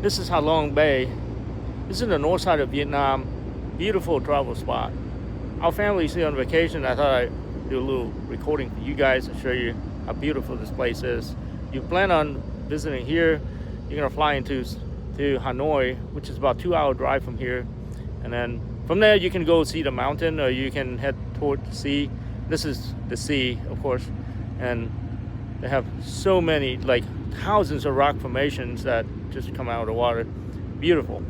This is Ha Long Bay. This is the north side of Vietnam. Beautiful travel spot. Our family's here on vacation. I thought I'd do a little recording for you guys to show you how beautiful this place is. You plan on visiting here, you're gonna fly to Hanoi, which is about 2 hour drive from here. And then from there you can go see the mountain, or you can head toward the sea. This is the sea, of course. And they have so many, like thousands of rock formations that just come out of the water. Beautiful.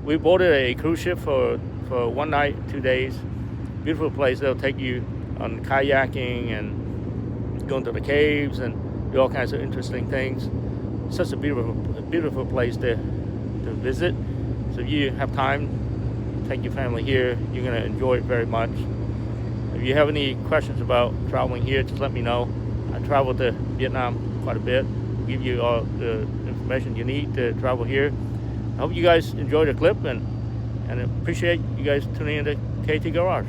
We boarded a cruise ship for 1 night, 2 days. Beautiful place. They'll take you on kayaking and go into the caves and do all kinds of interesting things. Such a beautiful place to visit. So if you have time, take your family here. You're gonna enjoy it very much. If you have any questions about traveling here, just let me know. I travel to Vietnam quite a bit. I'll give you all the information you need to travel here. I hope you guys enjoyed the clip and appreciate you guys tuning into KT Garage.